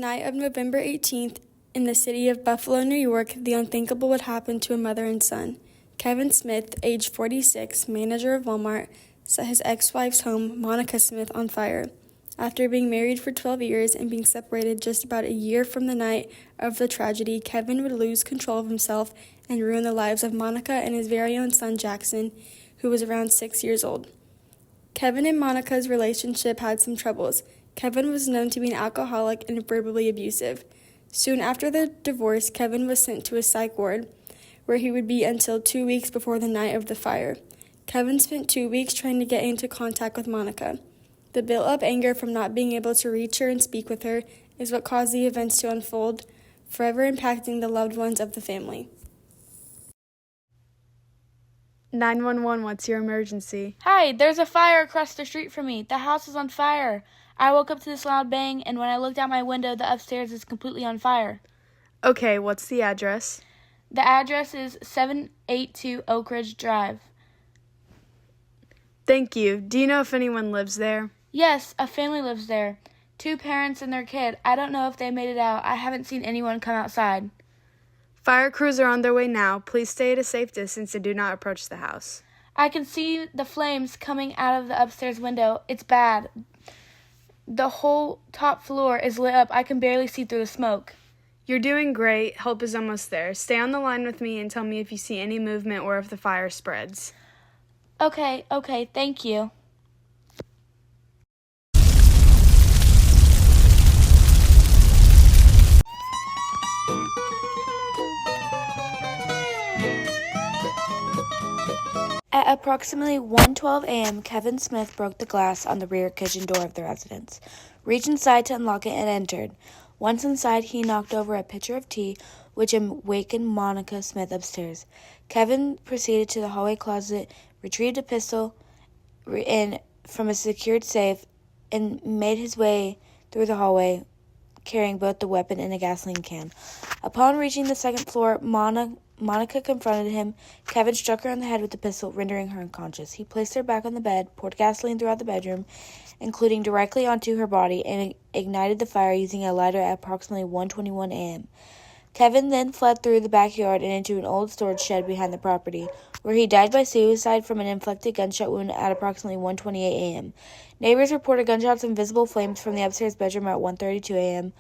night of November 18th, in the city of Buffalo, New York, the unthinkable would happen to a mother and son. Kevin Smith, age 46, manager of Walmart, set his ex-wife's home, Monica Smith, on fire. After being married for 12 years and being separated just about a year from the night of the tragedy, Kevin would lose control of himself and ruin the lives of Monica and his very own son, Jackson, who was around 6 years old. Kevin and Monica's relationship had some troubles. Kevin was known to be an alcoholic and verbally abusive. Soon after the divorce, Kevin was sent to a psych ward, where he would be until 2 weeks before the night of the fire. Kevin spent 2 weeks trying to get into contact with Monica. The built-up anger from not being able to reach her and speak with her is what caused the events to unfold, forever impacting the loved ones of the family. 911, what's your emergency? Hi, there's a fire across the street from me. The house is on fire. I woke up to this loud bang, and when I looked out my window, the upstairs is completely on fire. Okay, what's the address? The address is 782 Oak Ridge Drive. Thank you. Do you know if anyone lives there? Yes, a family lives there. 2 parents and their kid. I don't know if they made it out. I haven't seen anyone come outside. Fire crews are on their way now. Please stay at a safe distance and do not approach the house. I can see the flames coming out of the upstairs window. It's bad. The whole top floor is lit up. I can barely see through the smoke. You're doing great. Help is almost there. Stay on the line with me and tell me if you see any movement or if the fire spreads. Okay, thank you. At approximately 1:12 a.m., Kevin Smith broke the glass on the rear kitchen door of the residence, reached inside to unlock it, and entered. Once inside, he knocked over a pitcher of tea, which awakened Monica Smith upstairs. Kevin proceeded to the hallway closet, retrieved a pistol from a secured safe, and made his way through the hallway, carrying both the weapon and a gasoline can. Upon reaching the second floor, Monica confronted him. Kevin struck her on the head with the pistol, rendering her unconscious. He placed her back on the bed, poured gasoline throughout the bedroom, including directly onto her body, and ignited the fire using a lighter at approximately 1:21 a.m. Kevin then fled through the backyard and into an old storage shed behind the property, where he died by suicide from an inflicted gunshot wound at approximately 1:28 a.m. Neighbors reported gunshots and visible flames from the upstairs bedroom at 1:32 a.m.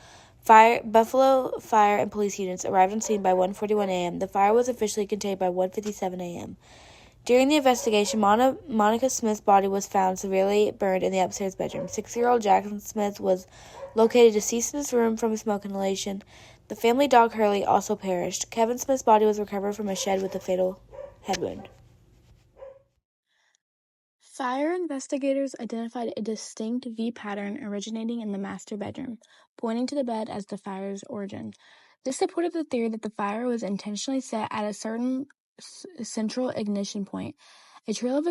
Buffalo Fire and police units arrived on scene by 1:41 a.m. The fire was officially contained by 1:57 a.m. During the investigation, Monica Smith's body was found severely burned in the upstairs bedroom. 6-year-old Jackson Smith was located deceased in his room from a smoke inhalation. The family dog Hurley also perished. Kevin Smith's body was recovered from a shed with a fatal head wound. Fire investigators identified a distinct V pattern originating in the master bedroom, pointing to the bed as the fire's origin. This supported the theory that the fire was intentionally set at a certain central ignition point. A trail of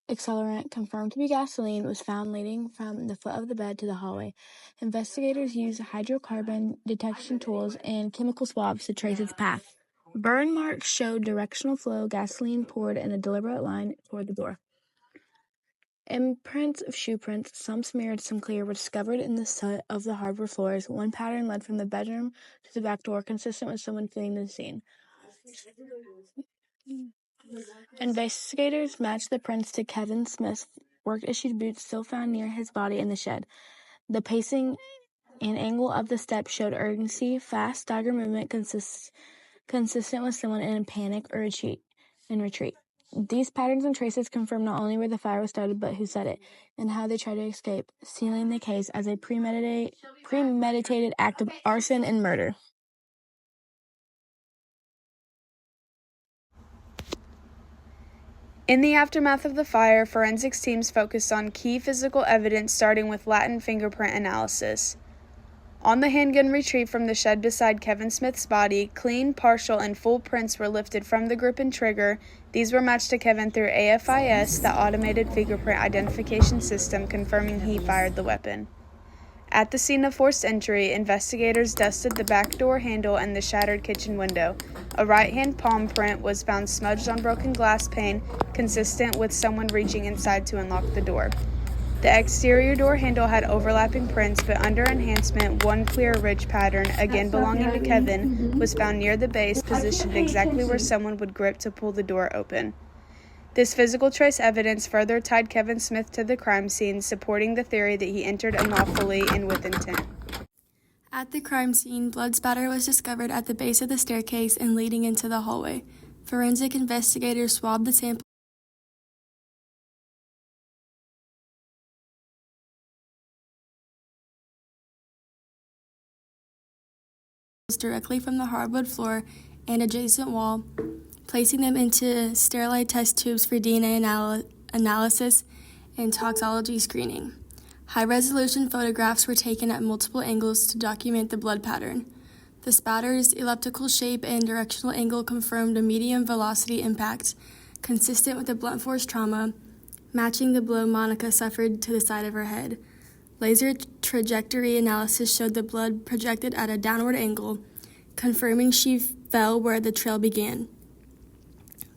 accelerant, confirmed to be gasoline, was found leading from the foot of the bed to the hallway. Investigators used hydrocarbon detection tools and chemical swabs to trace its path. Burn marks showed directional flow, gasoline poured in a deliberate line toward the door. Imprints of shoe prints, some smeared, some clear, were discovered in the soot of the hardwood floors. One pattern led from the bedroom to the back door, consistent with someone fleeing the scene. Investigators matched the prints to Kevin Smith's work-issued boots still found near his body in the shed. The pacing and angle of the steps showed urgency, fast, staggered movement consistent with someone in a panic or retreat. These patterns and traces confirm not only where the fire was started, but who set it, and how they tried to escape, sealing the case as a premeditated act of arson and murder. In the aftermath of the fire, forensics teams focused on key physical evidence, starting with Latin fingerprint analysis. On the handgun retrieved from the shed beside Kevin Smith's body, clean, partial, and full prints were lifted from the grip and trigger. These were matched to Kevin through AFIS, the automated fingerprint identification system, confirming he fired the weapon. At the scene of forced entry, investigators dusted the back door handle and the shattered kitchen window. A right-hand palm print was found smudged on broken glass pane, consistent with someone reaching inside to unlock the door. The The exterior door handle had overlapping prints, but under enhancement, one clear ridge pattern, again belonging to Kevin, was found near the base, positioned exactly where someone would grip to pull the door open. This physical trace evidence further tied Kevin Smith to the crime scene, supporting the theory that he entered unlawfully and with intent. At the crime scene, blood spatter was discovered at the base of the staircase and leading into the hallway. Forensic investigators swabbed the sample directly from the hardwood floor and adjacent wall, placing them into sterilized test tubes for DNA analysis and toxicology screening. High-resolution photographs were taken at multiple angles to document the blood pattern. The spatter's elliptical shape and directional angle confirmed a medium velocity impact, consistent with a blunt force trauma, matching the blow Monica suffered to the side of her head. Laser trajectory analysis showed the blood projected at a downward angle, confirming she fell where the trail began.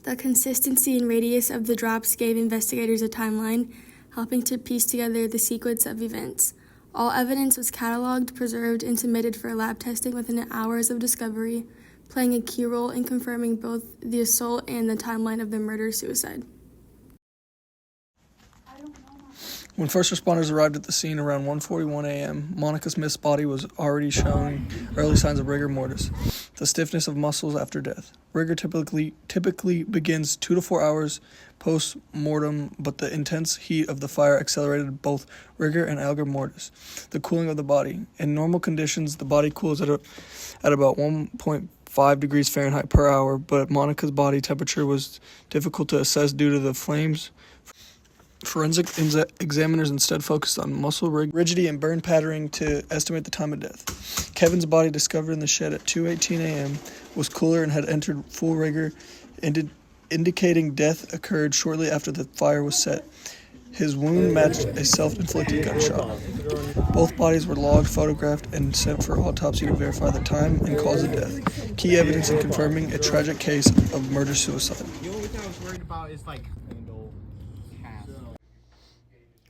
The consistency and radius of the drops gave investigators a timeline, helping to piece together the sequence of events. All evidence was cataloged, preserved, and submitted for lab testing within hours of discovery, playing a key role in confirming both the assault and the timeline of the murder-suicide. When first responders arrived at the scene around 1:41 a.m., Monica Smith's body was already showing early signs of rigor mortis, the stiffness of muscles after death. Rigor typically begins 2 to 4 hours post-mortem, but the intense heat of the fire accelerated both rigor and algor mortis, the cooling of the body. In normal conditions, the body cools at about 1.5 degrees Fahrenheit per hour, but Monica's body temperature was difficult to assess due to the flames. Forensic examiners instead focused on muscle rigidity and burn patterning to estimate the time of death. Kevin's body, discovered in the shed at 2:18 a.m., was cooler and had entered full rigor, indicating death occurred shortly after the fire was set. His wound matched a self-inflicted gunshot. Both bodies were logged, photographed, and sent for autopsy to verify the time and cause of death. Key evidence in confirming a tragic case of murder-suicide. The only thing I was worried about is like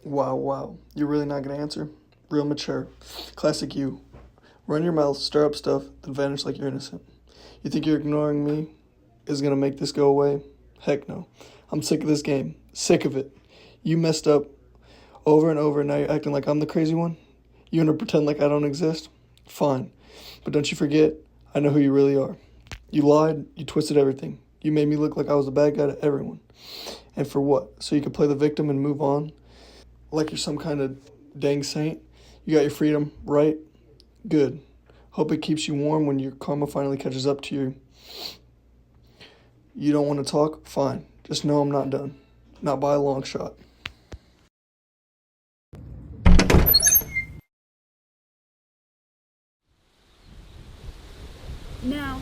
Wow. You're really not going to answer? Real mature. Classic you. Run your mouth, stir up stuff, then vanish like you're innocent. You think you're ignoring me is going to make this go away? Heck no. I'm sick of this game. Sick of it. You messed up over and over, and now you're acting like I'm the crazy one? You want to pretend like I don't exist? Fine. But don't you forget, I know who you really are. You lied, you twisted everything. You made me look like I was the bad guy to everyone. And for what? So you could play the victim and move on? Like you're some kind of dang saint? You got your freedom, right? Good. Hope it keeps you warm when your karma finally catches up to you. You don't want to talk? Fine. Just know I'm not done. Not by a long shot. Now.